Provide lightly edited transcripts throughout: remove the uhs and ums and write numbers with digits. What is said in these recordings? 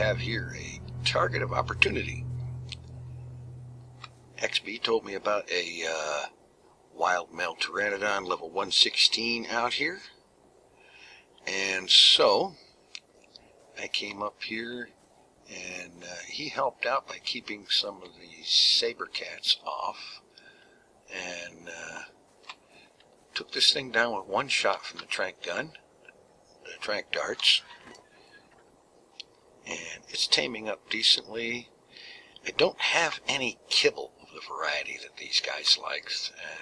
have here a target of opportunity. XB told me about a wild male pteranodon level 116 out here. And so I came up here, and he helped out by keeping some of the saber cats off, and took this thing down with one shot from the trank gun, the trank darts, and it's taming up decently. I don't have any kibble of the variety that these guys like,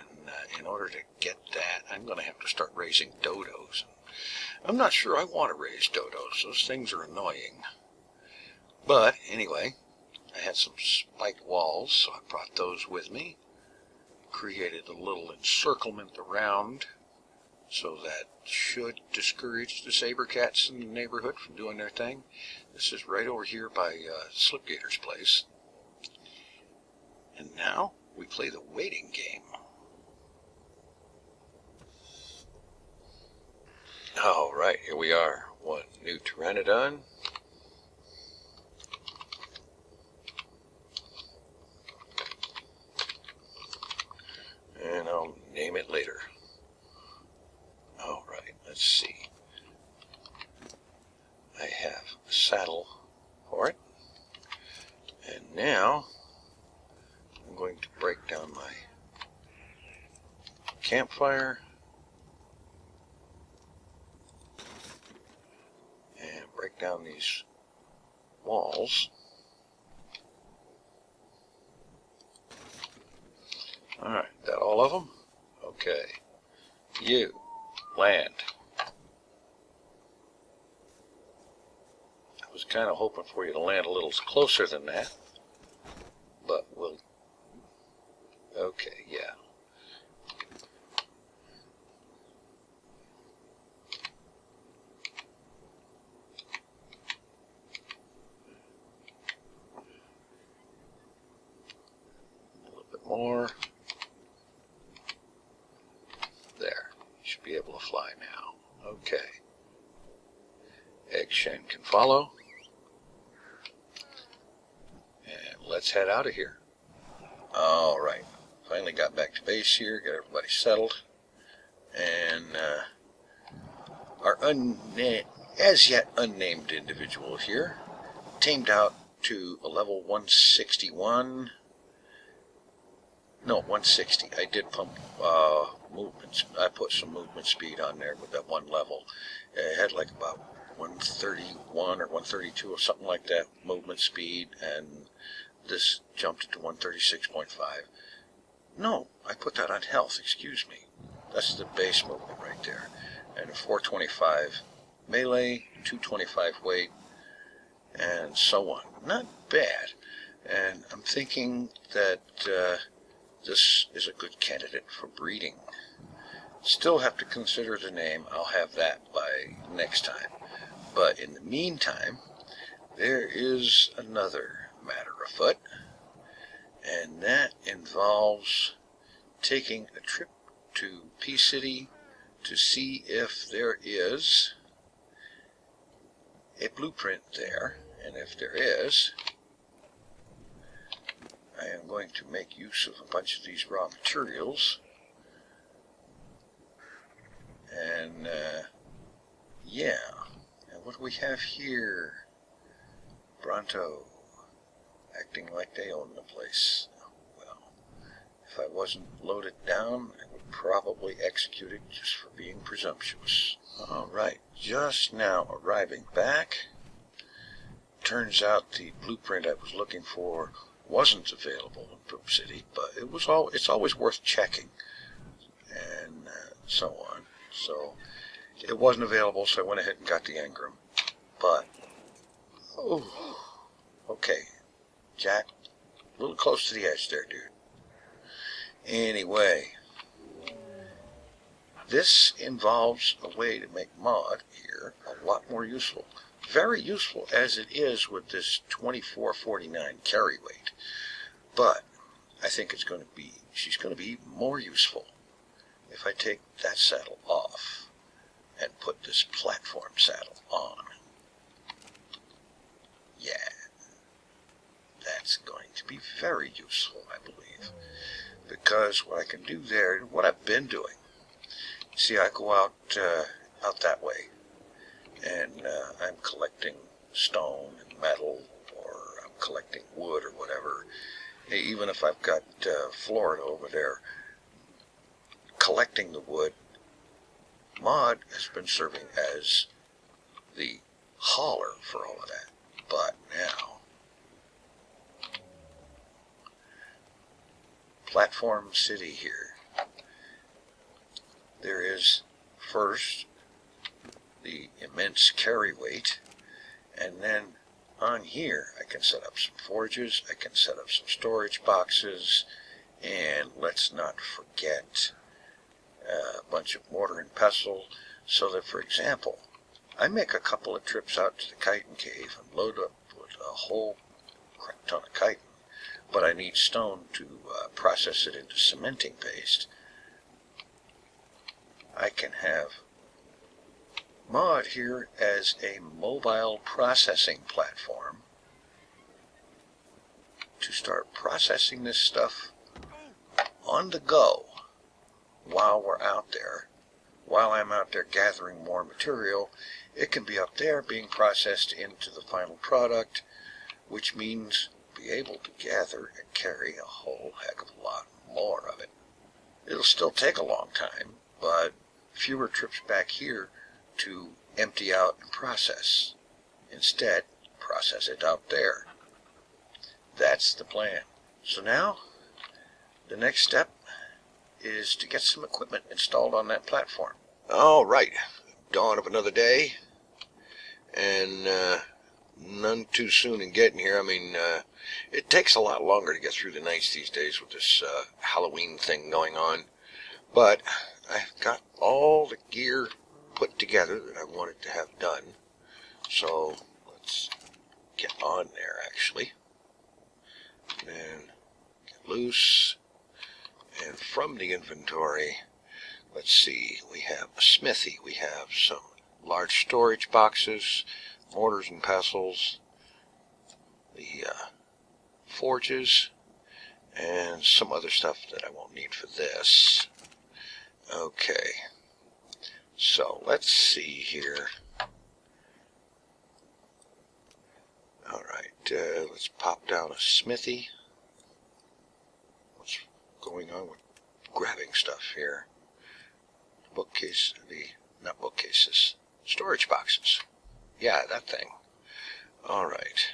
and in order to get that, I'm going to have to start raising dodos. I'm not sure I want to raise dodos. Those things are annoying. But anyway, I had some spiked walls, so I brought those with me. Created a little encirclement around, so that should discourage the saber cats in the neighborhood from doing their thing. This is right over here by Slipgator's place. And now we play the waiting game. Alright, here we are. One new pteranodon. And I'll name it later. Alright, let's see. I have a saddle for it. And now I'm going to break down my campfire and break down these walls. Alright, that all of them? Okay. You, land. I was kind of hoping for you to land a little closer than that, but we'll... Okay, yeah. A little bit more. There. You should be able to fly now. Okay. Egg Shen can follow. And let's head out of here. Alright. Finally got back to base here, got everybody settled, and our as yet unnamed individual here tamed out to a level 161. No, 160. I did pump movements. I put some movement speed on there with that one level. It had like about 131 or 132 or something like that movement speed, and this jumped it to 136.5. No, I put that on health, excuse me. That's the base movement right there. And a 425 melee, 225 weight, and so on. Not bad. And I'm thinking that this is a good candidate for breeding. Still have to consider the name. I'll have that by next time. But in the meantime, there is another matter afoot. And that involves taking a trip to P-City to see if there is a blueprint there. And if there is, I am going to make use of a bunch of these raw materials. And, yeah. And what do we have here? Bronto. Acting like they own the place. Well, if I wasn't loaded down, I would probably execute it just for being presumptuous. Alright, just now arriving back. Turns out the blueprint I was looking for wasn't available in Poop City, but it's always worth checking, and so on. So it wasn't available, so I went ahead and got the engram. But, oh, okay. Jack, a little close to the edge there, dude. Anyway, this involves a way to make mod here a lot more useful. Very useful as it is with this 2449 carry weight. But I think she's going to be more useful if I take that saddle off and put this platform saddle on. Yeah, that's going to be very useful, I believe, because what I can do there, what I've been doing, see, I go out that way, and I'm collecting stone and metal, or I'm collecting wood or whatever. Even if I've got Florida over there, collecting the wood, Maud has been serving as the hauler for all of that. But now, Platform City here, there is first the immense carry weight, and then on here I can set up some forges, I can set up some storage boxes, and let's not forget a bunch of mortar and pestle, so that, for example, I make a couple of trips out to the chitin cave and load up with a whole crap ton of chitin, but I need stone to process it into cementing paste. I can have Maud here as a mobile processing platform to start processing this stuff on the go while we're out there. While I'm out there gathering more material, it can be up there being processed into the final product, which means be able to gather and carry a whole heck of a lot more of it. It'll still take a long time, but fewer trips back here to empty out and process. Instead, process it out there. That's the plan. So now, the next step is to get some equipment installed on that platform. All right, dawn of another day, and none too soon in getting here. I mean, it takes a lot longer to get through the nights these days with this Halloween thing going on, but I've got all the gear put together that I wanted to have done, so let's get on there actually, and get loose. And from the inventory, let's see, we have a smithy, we have some large storage boxes, mortars and pestles, the forges, and some other stuff that I won't need for this. Okay, so let's see here. Alright, let's pop down a smithy. What's going on with grabbing stuff here? Bookcase, not bookcases, storage boxes. Yeah, that thing. Alright.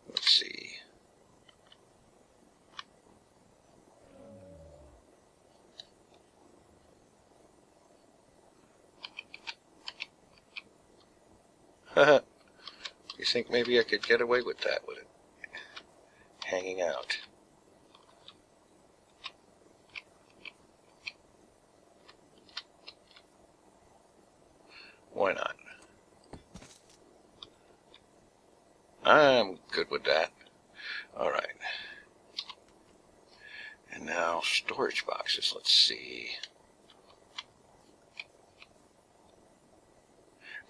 Let's see. You think maybe I could get away with that, with it hanging out? Why not? I'm good with that. Alright. And now storage boxes, let's see.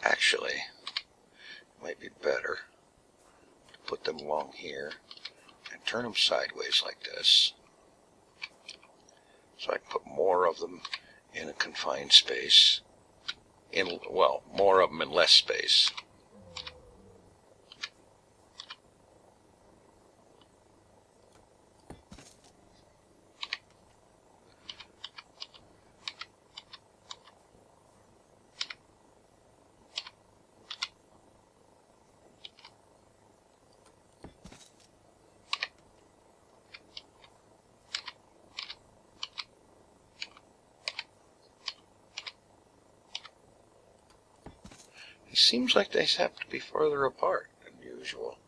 Actually, it might be better to put them along here and turn them sideways like this, so I can put more of them in a confined space. Well, more of them in less space. It seems like they have to be farther apart than usual.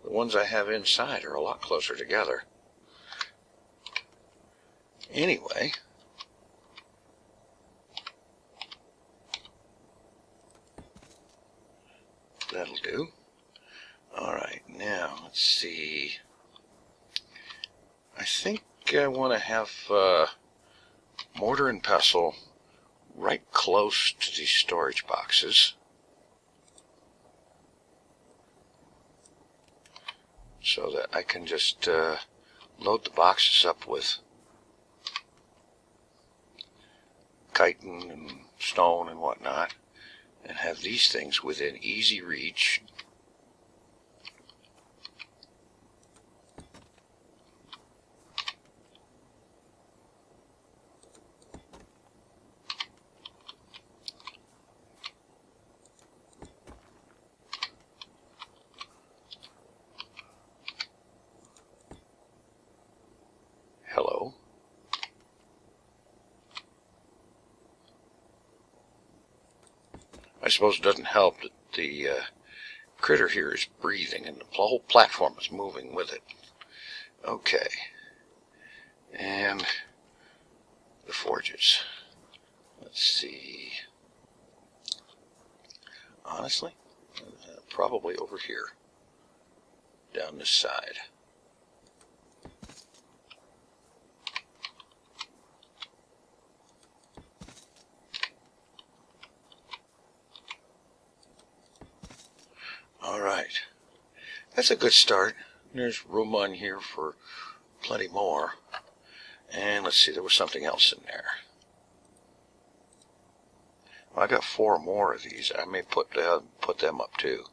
The ones I have inside are a lot closer together. Anyway, that'll do. Alright, now let's see. I think I want to have mortar and pestle right close to these storage boxes, so that I can just load the boxes up with chitin and stone and whatnot, and have these things within easy reach. Hello. I suppose it doesn't help that the critter here is breathing and the whole platform is moving with it. Okay. And the forges. Let's see. Honestly, probably over here, down this side. All right, that's a good start. There's room on here for plenty more. And let's see, there was something else in there. Well, I got 4 more of these. I may put them up too.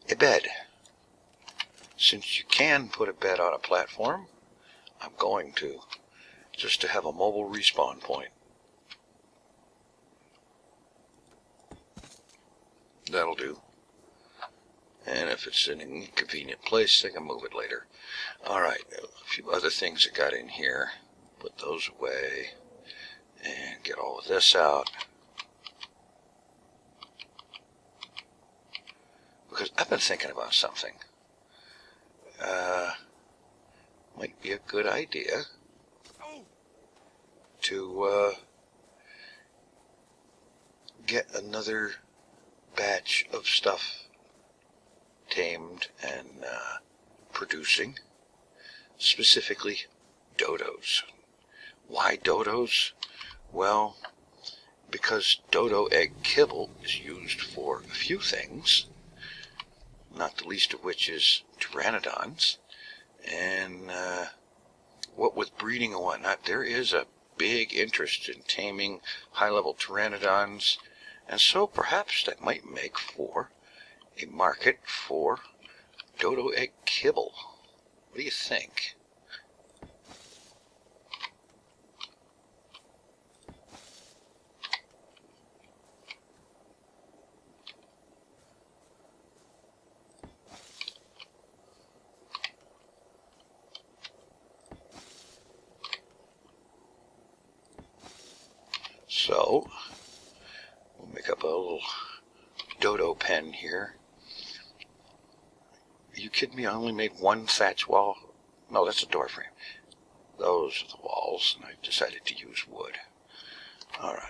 A bed. Since you can put a bed on a platform, I'm going to, just to have a mobile respawn point. That'll do. And if it's in an inconvenient place, I can move it later. Alright, a few other things I got in here. Put those away. And get all of this out. Because I've been thinking about something. Might be a good idea to get another batch of stuff tamed and producing, specifically dodos. Why dodos? Well, because dodo egg kibble is used for a few things, not the least of which is pteranodons, and what with breeding and whatnot, there is a big interest in taming high-level pteranodons, and so perhaps that might make for a market for dodo egg kibble. What do you think? So, we'll make up a little dodo pen here. Are you kidding me? I only made 1 thatch wall. No, that's a door frame. Those are the walls, and I decided to use wood. All right.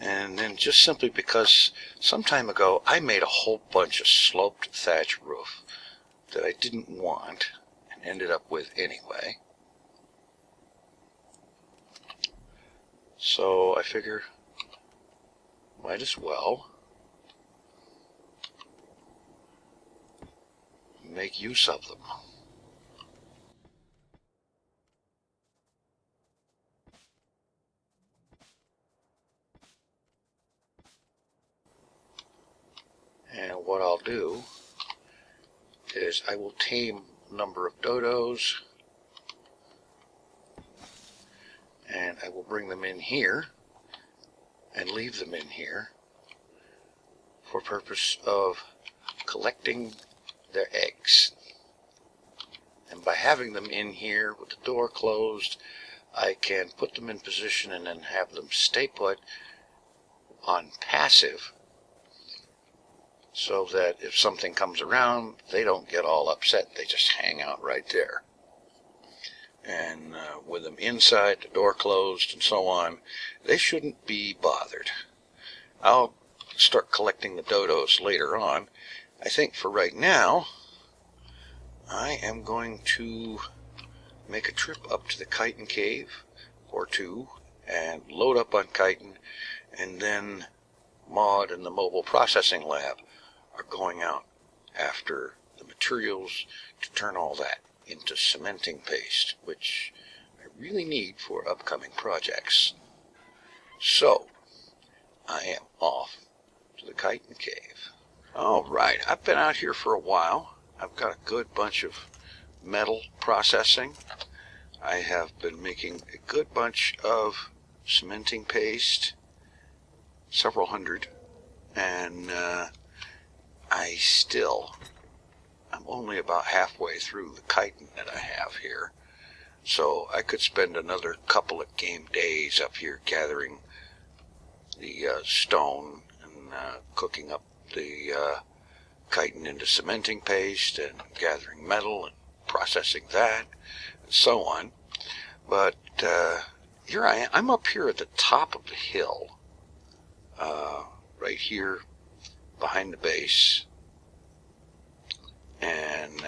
And then just simply because some time ago I made a whole bunch of sloped thatch roof that I didn't want and ended up with anyway. So I figure might as well make use of them. And what I'll do is I will tame a number of dodos, and I will bring them in here and leave them in here for purpose of collecting their eggs. And by having them in here with the door closed, I can put them in position and then have them stay put on passive, so that if something comes around, they don't get all upset. They just hang out right there. And with them inside, the door closed, and so on, they shouldn't be bothered. I'll start collecting the dodos later on. I think for right now, I am going to make a trip up to the chitin cave or two and load up on chitin, and then Maud and the mobile processing lab are going out after the materials to turn all that into cementing paste, which I really need for upcoming projects. So, I am off to the chitin cave. Alright, I've been out here for a while. I've got a good bunch of metal processing. I have been making a good bunch of cementing paste, several hundred, and I'm only about halfway through the chitin that I have here. So I could spend another couple of game days up here gathering the stone and cooking up the chitin into cementing paste and gathering metal and processing that and so on. But here I am. I'm up here at the top of the hill, right here behind the base. And,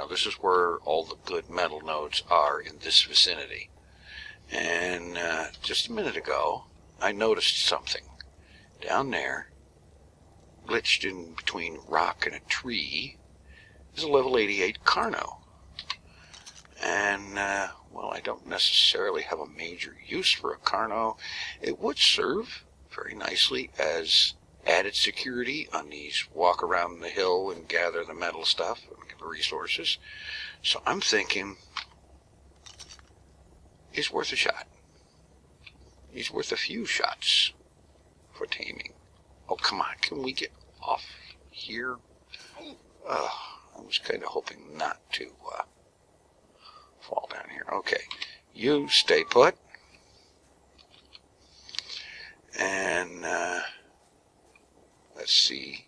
this is where all the good metal nodes are in this vicinity. And just a minute ago, I noticed something down there, glitched in between rock and a tree, is a level 88 Carno. And, well, I don't necessarily have a major use for a Carno. It would serve very nicely as added security on these walk around the hill and gather the metal stuff and the resources. So I'm thinking he's worth a shot. He's worth a few shots for taming. Oh, come on. Can we get off here? I was kind of hoping not to fall down here. Okay. You stay put. And let's see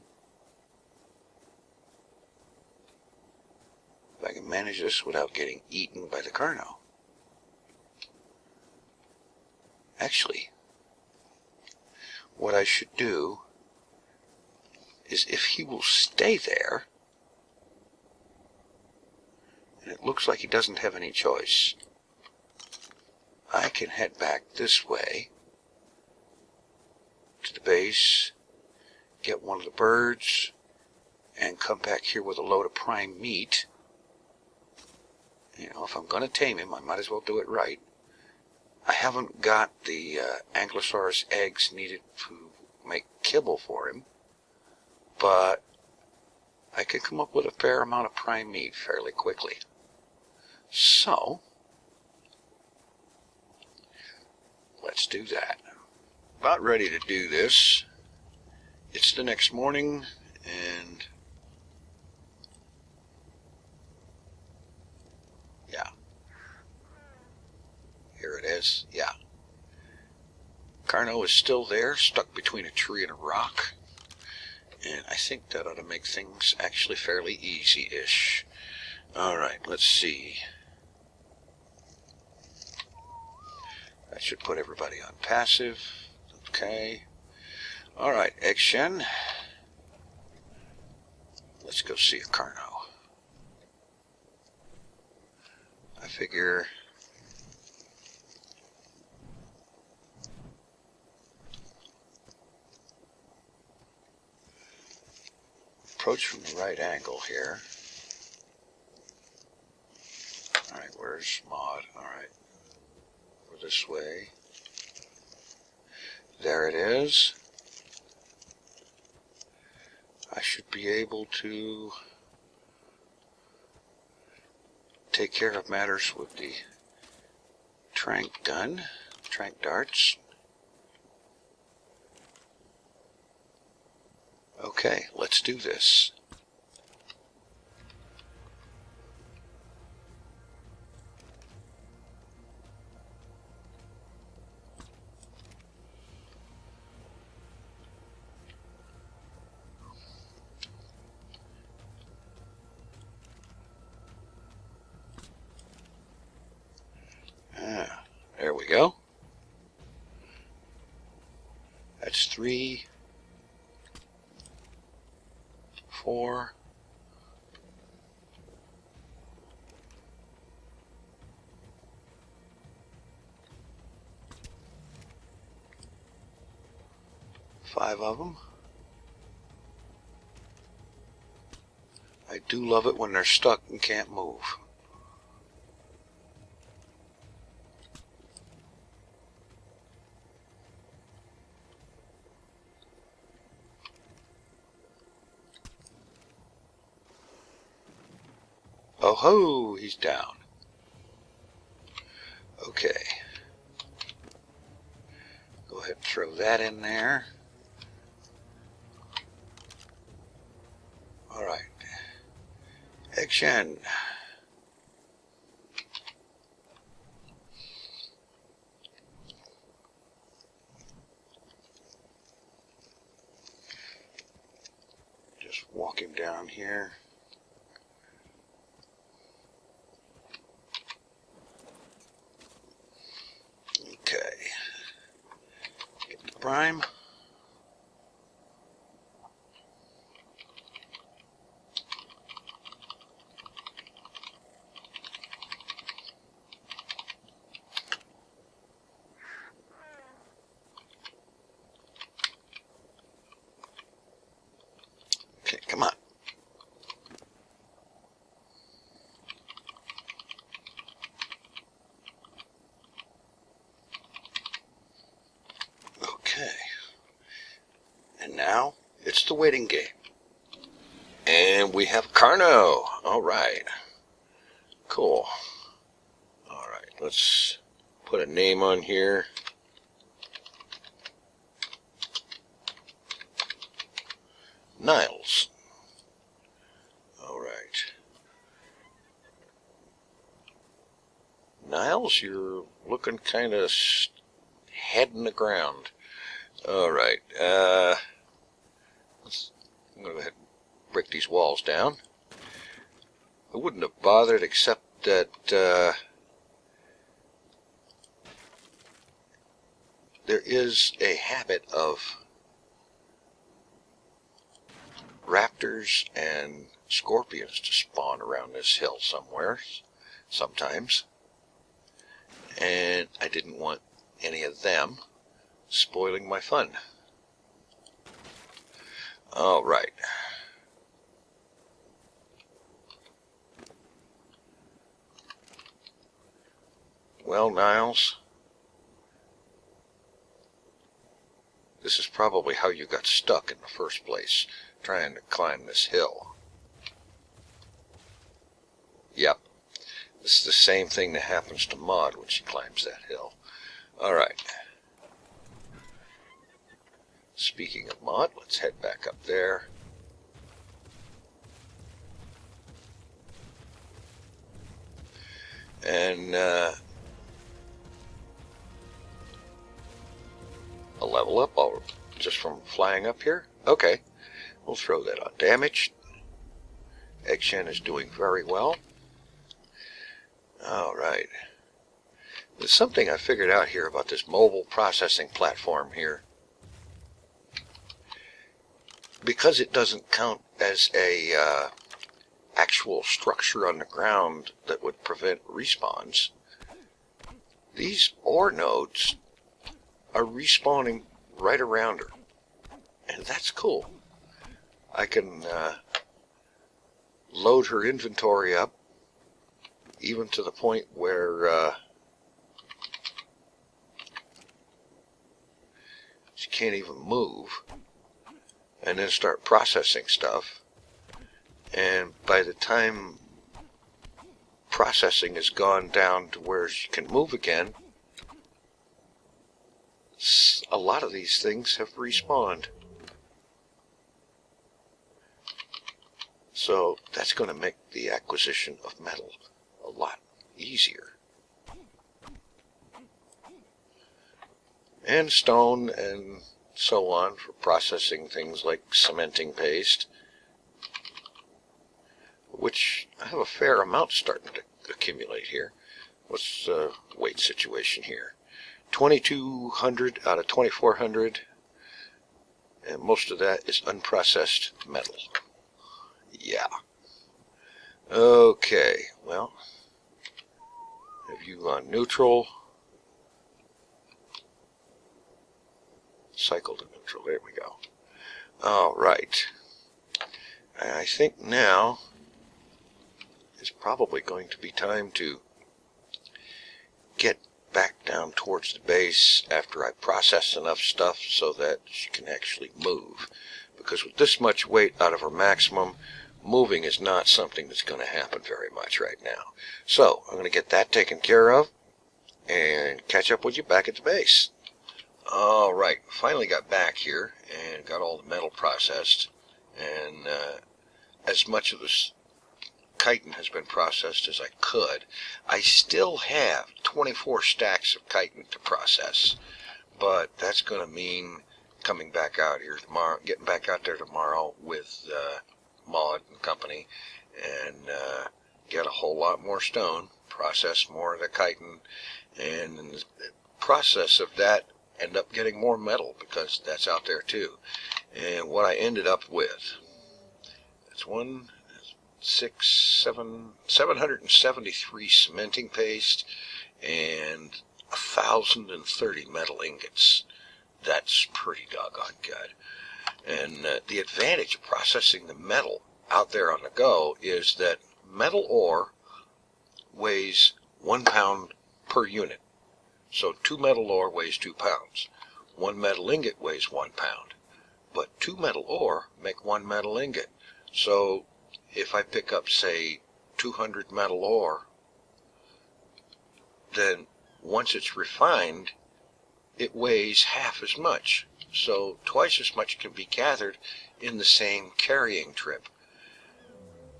if I can manage this without getting eaten by the Carno. Actually, what I should do is, if he will stay there, and it looks like he doesn't have any choice, I can head back this way to the base, get one of the birds, and come back here with a load of prime meat. If I'm going to tame him, I might as well do it right. I haven't got the Ankylosaurus eggs needed to make kibble for him, but I can come up with a fair amount of prime meat fairly quickly. So, let's do that. About ready to do this. It's the next morning, and yeah, here it is. Yeah, Carno is still there, stuck between a tree and a rock, and I think that ought to make things actually fairly easy-ish. Alright, let's see. I should put everybody on passive. Okay. Alright, Eggshen. Let's go see a Carno. I figure approach from the right angle here. Alright, where's Maud? Alright. Over this way. There it is. I should be able to take care of matters with the trank gun, trank darts. Okay, let's do this. There we go. That's 3 4. Five of them. I do love it when they're stuck and can't move. Oh ho, he's down. Okay. Go ahead and throw that in there. Alright. Action. Just walk him down here. Okay. Get the prime. Okay, come on. Okay. And now it's the waiting game. And we have Carno. All right. Cool. All right, let's put a name on here. Niles. All right. Niles, you're looking kind of head in the ground. All right. I'm going to go ahead and break these walls down. I wouldn't have bothered except that there is a habit of raptors and scorpions to spawn around this hill somewhere, sometimes. And I didn't want any of them spoiling my fun. All right. Well, Niles, this is probably how you got stuck in the first place, trying to climb this hill. Yep. This is the same thing that happens to Maud when she climbs that hill. All right. Speaking of Maud, let's head back up there. And a level up just from flying up here. Okay, we'll throw that on damage. Eggshen is doing very well. All right. There's something I figured out here about this mobile processing platform here. Because it doesn't count as a actual structure on the ground that would prevent respawns, these ore nodes are respawning right around her. And that's cool. I can load her inventory up even to the point where she can't even move, and then start processing stuff. And by the time processing has gone down to where she can move again, a lot of these things have respawned. So that's going to make the acquisition of metal a lot easier. And stone and so on for processing things like cementing paste, which I have a fair amount starting to accumulate here. What's the weight situation here? 2,200 out of 2,400, and most of that is unprocessed metal. Okay, well, have you on neutral? Cycle to neutral, there we go. All right. I think now is probably going to be time to get back down towards the base after I process enough stuff so that she can actually move. Because with this much weight out of her maximum, moving is not something that's going to happen very much right now. So I'm going to get that taken care of and catch up with you back at the base. All right, finally got back here and got all the metal processed, and as much of this chitin has been processed as I could. I still have 24 stacks of chitin to process, but that's going to mean coming back out here tomorrow, getting back out there tomorrow with Maud and company, and get a whole lot more stone, process more of the chitin, and in the process of that, end up getting more metal because that's out there too. And what I ended up with, it's 773 cementing paste and 1,030 metal ingots. That's pretty doggone good. And the advantage of processing the metal out there on the go is that metal ore weighs 1 pound per unit. So 2 metal ore weighs 2 pounds. 1 metal ingot weighs 1 pound. But 2 metal ore make 1 metal ingot. So if I pick up, say, 200 metal ore, then once it's refined, it weighs half as much. So twice as much can be gathered in the same carrying trip.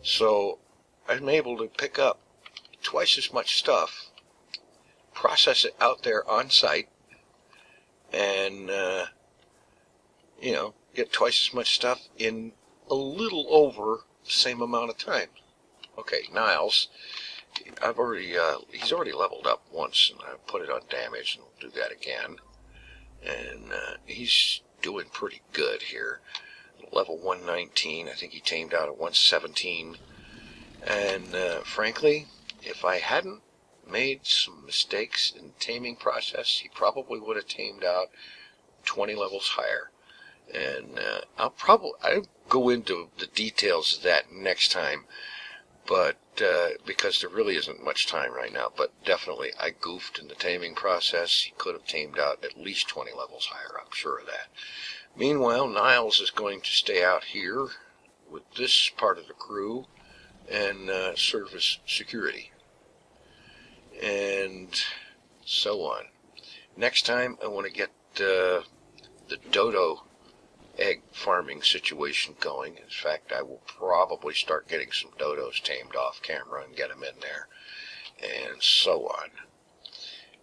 So I'm able to pick up twice as much stuff, process it out there on site, and get twice as much stuff in a little over the same amount of time. Okay, Niles, he's already leveled up once, and I put it on damage, and we'll do that again. And he's doing pretty good here. Level 119, I think he tamed out at 117. And frankly, if I hadn't made some mistakes in the taming process, he probably would have tamed out 20 levels higher. And I'll go into the details of that next time, but because there really isn't much time right now. But definitely I goofed in the taming process. He could have tamed out at least 20 levels higher, I'm sure of that. Meanwhile, Niles is going to stay out here with this part of the crew and serve as security, and so on. Next time I want to get the dodo egg farming situation going. In fact, I will probably start getting some dodos tamed off camera and get them in there, and so on.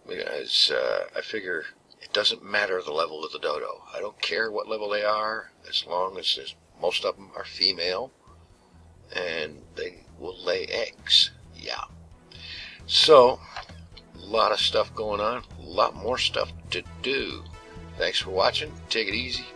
Because I figure it doesn't matter the level of the dodo. I don't care what level they are, as long as most of them are female, and they will lay eggs. Yeah. So, a lot of stuff going on, a lot more stuff to do. Thanks for watching. Take it easy.